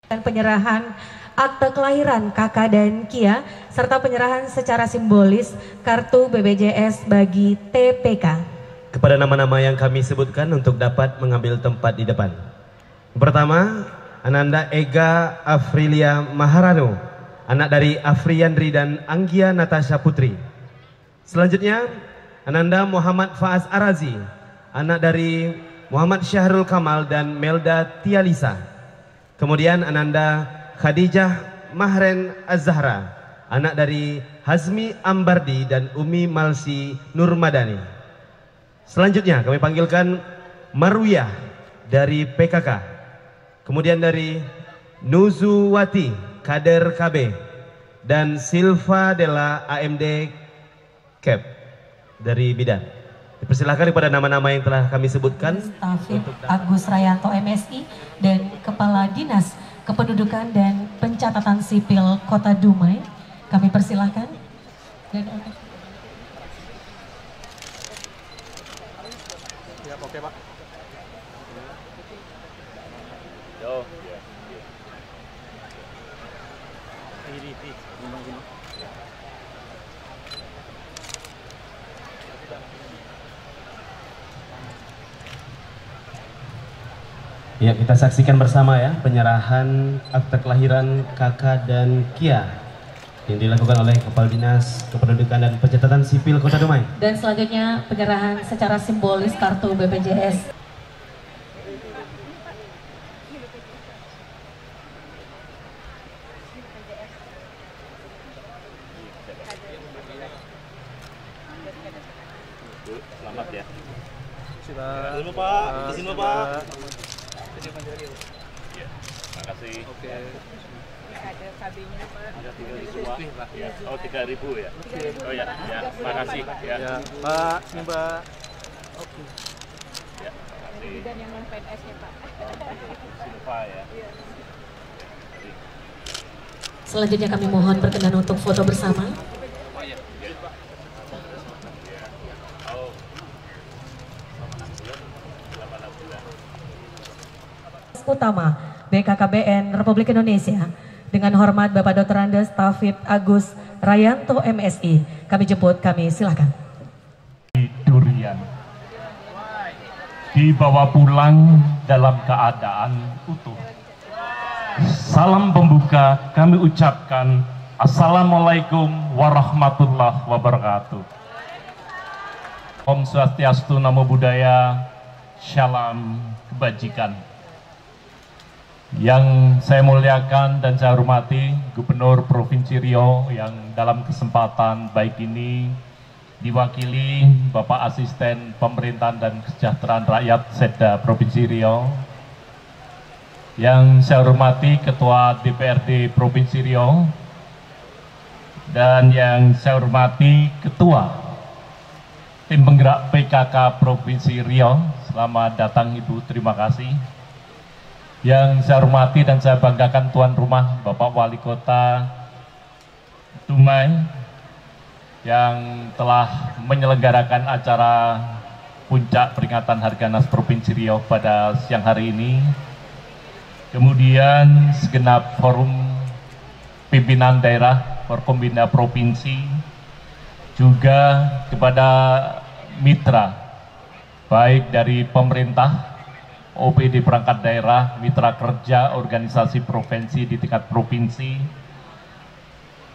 dan penyerahan akte kelahiran kakak dan Kia serta penyerahan secara simbolis kartu BPJS bagi TPK. Kepada nama-nama yang kami sebutkan untuk dapat mengambil tempat di depan. Pertama, Ananda Ega Afrilia Maharano, anak dari Afriandri dan Anggia Natasha Putri. Selanjutnya, Ananda Muhammad Faaz Arazi, anak dari Muhammad Syahrul Kamal dan Melda Tialisa. Kemudian Ananda Khadijah Mahren Az-Zahra, anak dari Hazmi Ambardi dan Umi Malsi Nurmadani. Selanjutnya kami panggilkan Marwiyah dari PKK. Kemudian dari Nuzuwati Kader KB dan Silva Della AMD Cap dari Bidan. Dipersilakan kepada nama-nama yang telah kami sebutkan. Taufiq Agus Rayanto MSI dan Kepala Dinas Kependudukan dan Pencatatan Sipil Kota Dumai. Kami persilahkan. Dan ya, oke Pak. Yo, Ya, kita saksikan bersama ya penyerahan akte kelahiran kakak dan Kia yang dilakukan oleh Kepala Dinas Kependudukan dan Pencatatan Sipil Kota Dumai. Dan selanjutnya penyerahan secara simbolis kartu BPJS. selamat ya. Dulu Pak, di sini Pak. Ya, terima kasih. Oke. Ada KB-nya Pak. Ada 3.000 ya. Oh 3.000 ya. Oh ya, ya. Terima kasih ya. Ya, Pak, ini Mbak. Oke. Ya, terima kasih. Dan yang non PNS-nya Pak. Silva ya. Selanjutnya kami mohon berkenan untuk foto bersama. Utama BKKBN Republik Indonesia dengan hormat Bapak Dr. Andes Taufiq Agus Rayanto MSI. Kami jemput, kami silakan. Durian dibawa pulang dalam keadaan utuh. Salam pembuka kami ucapkan Assalamualaikum warahmatullahi wabarakatuh. Om Swastiastu, Namo Buddhaya, Shalom kebajikan. Yang saya muliakan dan saya hormati Gubernur Provinsi Riau yang dalam kesempatan baik ini diwakili Bapak Asisten Pemerintahan dan Kesejahteraan Rakyat Setda Provinsi Riau. Yang saya hormati Ketua DPRD Provinsi Riau dan yang saya hormati Ketua Tim Penggerak PKK Provinsi Riau. Selamat datang Ibu, terima kasih. Yang saya hormati dan saya banggakan tuan rumah Bapak Wali Kota Dumai yang telah menyelenggarakan acara puncak peringatan Harganas Provinsi Riau pada siang hari ini. Kemudian segenap forum pimpinan daerah Forkombina Provinsi, juga kepada mitra baik dari pemerintah, OPD perangkat daerah, mitra kerja, organisasi provinsi di tingkat provinsi,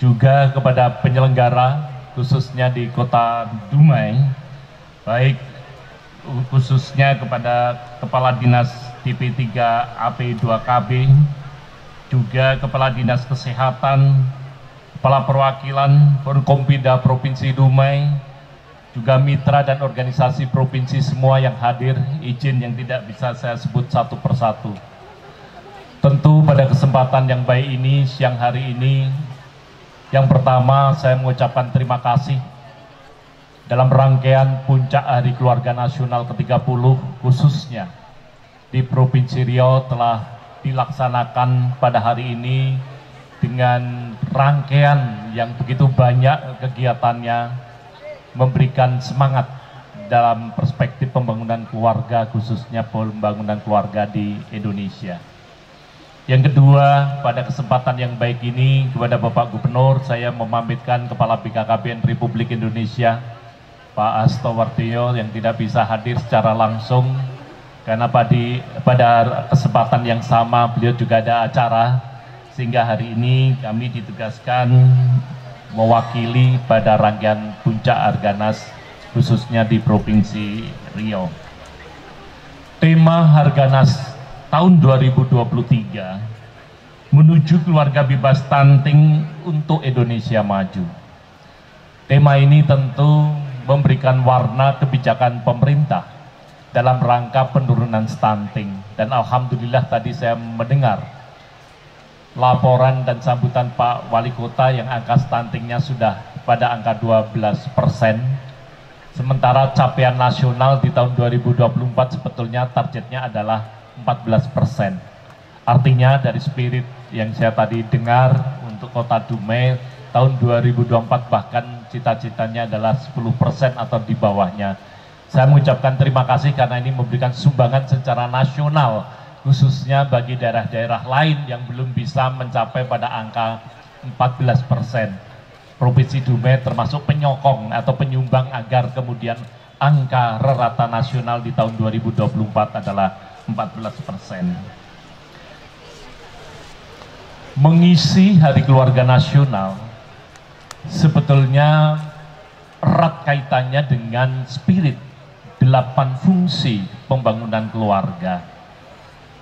juga kepada penyelenggara khususnya di Kota Dumai, baik khususnya kepada Kepala Dinas DP3 AP2KB, juga Kepala Dinas Kesehatan, Kepala Perwakilan Forkombina Provinsi Dumai, juga mitra dan organisasi provinsi semua yang hadir, izin yang tidak bisa saya sebut satu persatu. Tentu pada kesempatan yang baik ini, siang hari ini, yang pertama saya mengucapkan terima kasih dalam rangkaian puncak Hari Keluarga Nasional ke-30 khususnya di Provinsi Riau telah dilaksanakan pada hari ini dengan rangkaian yang begitu banyak kegiatannya, memberikan semangat dalam perspektif pembangunan keluarga, khususnya pembangunan keluarga di Indonesia. Yang kedua, pada kesempatan yang baik ini kepada Bapak Gubernur, saya memamitkan Kepala BKKBN Republik Indonesia, Pak Hasto Wardiono, yang tidak bisa hadir secara langsung karena pada kesempatan yang sama beliau juga ada acara, sehingga hari ini kami ditugaskan mewakili pada rangkaian puncak Harganas khususnya di Provinsi Riau. Tema Harganas tahun 2023 menuju keluarga bebas stunting untuk Indonesia maju. Tema ini tentu memberikan warna kebijakan pemerintah dalam rangka penurunan stunting, dan alhamdulillah tadi saya mendengar laporan dan sambutan Pak Wali Kota yang angka stuntingnya sudah pada angka 12%, sementara capaian nasional di tahun 2024 sebetulnya targetnya adalah 14%. Artinya dari spirit yang saya tadi dengar untuk Kota Dumai tahun 2024 bahkan cita-citanya adalah 10% atau di bawahnya. Saya mengucapkan terima kasih karena ini memberikan sumbangan secara nasional, khususnya bagi daerah-daerah lain yang belum bisa mencapai pada angka 14%. Provinsi Dumai termasuk penyokong atau penyumbang agar kemudian angka rata nasional di tahun 2024 adalah 14%. Mengisi Hari Keluarga Nasional sebetulnya erat kaitannya dengan spirit 8 fungsi pembangunan keluarga.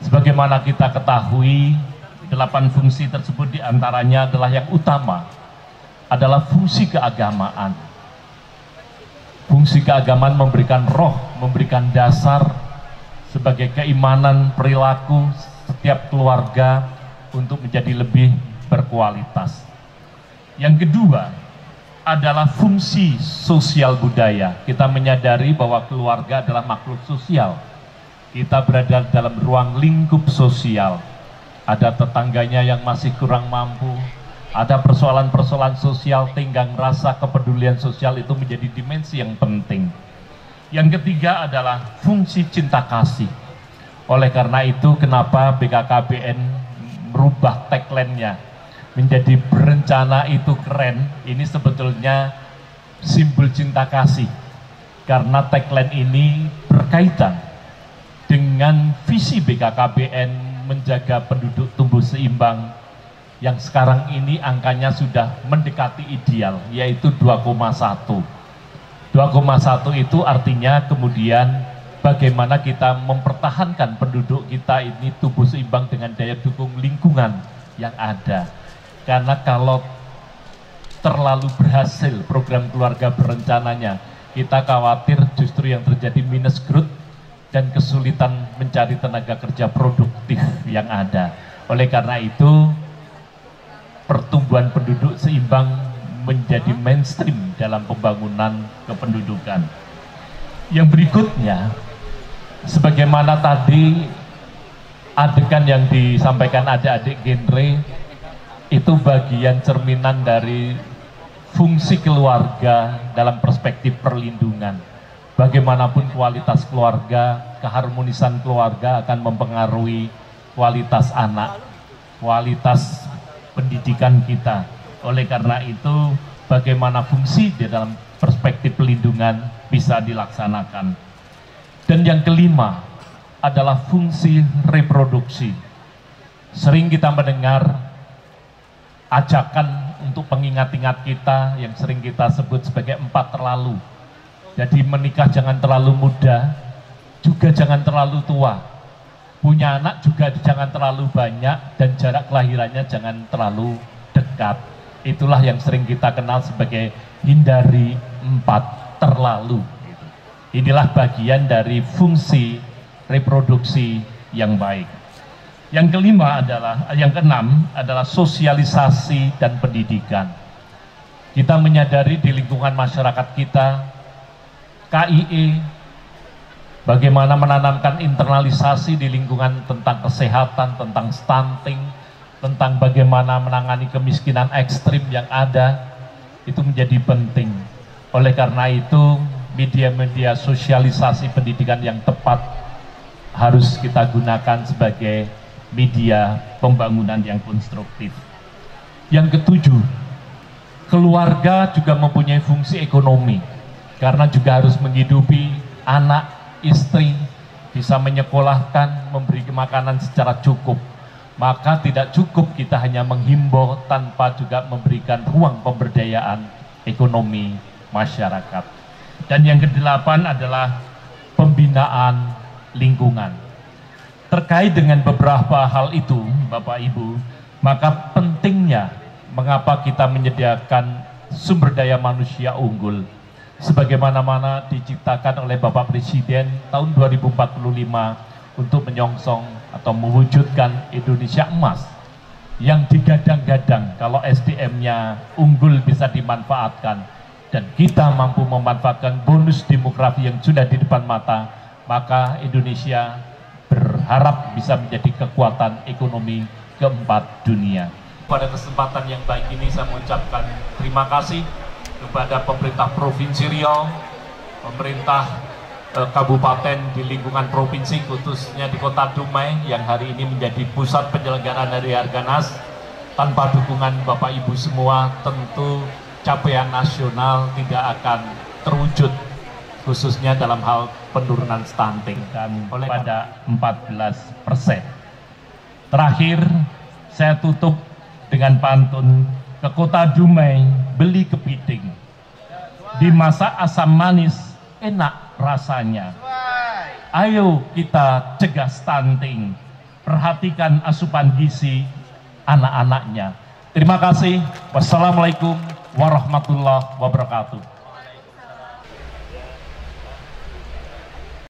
Sebagaimana kita ketahui, 8 fungsi tersebut diantaranya adalah yang utama adalah fungsi keagamaan. Fungsi keagamaan memberikan roh, memberikan dasar sebagai keimanan perilaku setiap keluarga untuk menjadi lebih berkualitas. Yang kedua adalah fungsi sosial budaya. Kita menyadari bahwa keluarga adalah makhluk sosial. Kita berada dalam ruang lingkup sosial. Ada tetangganya yang masih kurang mampu, ada persoalan-persoalan sosial, tenggang rasa kepedulian sosial itu menjadi dimensi yang penting. Yang ketiga adalah fungsi cinta kasih. Oleh karena itu, kenapa BKKBN merubah tagline-nya menjadi berencana itu keren. Ini sebetulnya simbol cinta kasih, karena tagline ini berkaitan dengan visi BKKBN menjaga penduduk tumbuh seimbang yang sekarang ini angkanya sudah mendekati ideal, yaitu 2,1. 2,1 itu artinya kemudian bagaimana kita mempertahankan penduduk kita ini tumbuh seimbang dengan daya dukung lingkungan yang ada. Karena kalau terlalu berhasil program keluarga berencananya, kita khawatir justru yang terjadi minus growth dan kesulitan mencari tenaga kerja produktif yang ada. Oleh karena itu, pertumbuhan penduduk seimbang menjadi mainstream dalam pembangunan kependudukan. Yang berikutnya, sebagaimana tadi adegan yang disampaikan adik-adik genre, itu bagian cerminan dari fungsi keluarga dalam perspektif perlindungan. Bagaimanapun kualitas keluarga, keharmonisan keluarga akan mempengaruhi kualitas anak, kualitas pendidikan kita. Oleh karena itu, bagaimana fungsi di dalam perspektif pelindungan bisa dilaksanakan. Dan yang kelima adalah fungsi reproduksi. Sering kita mendengar ajakan untuk pengingat-ingat kita yang sering kita sebut sebagai 4 terlalu. Jadi menikah jangan terlalu muda, juga jangan terlalu tua. Punya anak juga jangan terlalu banyak, dan jarak kelahirannya jangan terlalu dekat. Itulah yang sering kita kenal sebagai hindari 4 terlalu. Inilah bagian dari fungsi reproduksi yang baik. Yang kelima adalah, yang keenam adalah sosialisasi dan pendidikan. Kita menyadari di lingkungan masyarakat kita, KIE, bagaimana menanamkan internalisasi di lingkungan tentang kesehatan, tentang stunting, tentang bagaimana menangani kemiskinan ekstrim yang ada, itu menjadi penting. Oleh karena itu, media-media sosialisasi pendidikan yang tepat harus kita gunakan sebagai media pembangunan yang konstruktif. Yang ketujuh, keluarga juga mempunyai fungsi ekonomi karena juga harus menghidupi anak, istri, bisa menyekolahkan, memberi makanan secara cukup. Maka tidak cukup kita hanya menghimbau tanpa juga memberikan ruang pemberdayaan ekonomi masyarakat. Dan yang kedelapan adalah pembinaan lingkungan. Terkait dengan beberapa hal itu, Bapak Ibu, maka pentingnya mengapa kita menyediakan sumber daya manusia unggul sebagaimana diciptakan oleh Bapak Presiden tahun 2045 untuk menyongsong atau mewujudkan Indonesia emas yang digadang-gadang. Kalau SDM-nya unggul bisa dimanfaatkan dan kita mampu memanfaatkan bonus demografi yang sudah di depan mata, maka Indonesia berharap bisa menjadi kekuatan ekonomi keempat dunia. Pada kesempatan yang baik ini saya mengucapkan terima kasih kepada pemerintah Provinsi Riau, pemerintah kabupaten di lingkungan provinsi, khususnya di Kota Dumai yang hari ini menjadi pusat penyelenggaraan Hari Harganas. Tanpa dukungan Bapak Ibu semua, tentu capaian nasional tidak akan terwujud, khususnya dalam hal penurunan stunting oleh pada 14%. Terakhir, saya tutup dengan pantun, ke Kota Dumai beli kepiting, dimasak asam manis enak rasanya. Ayo kita cegah stunting, perhatikan asupan gizi anak-anaknya. Terima kasih. Wassalamualaikum warahmatullahi wabarakatuh.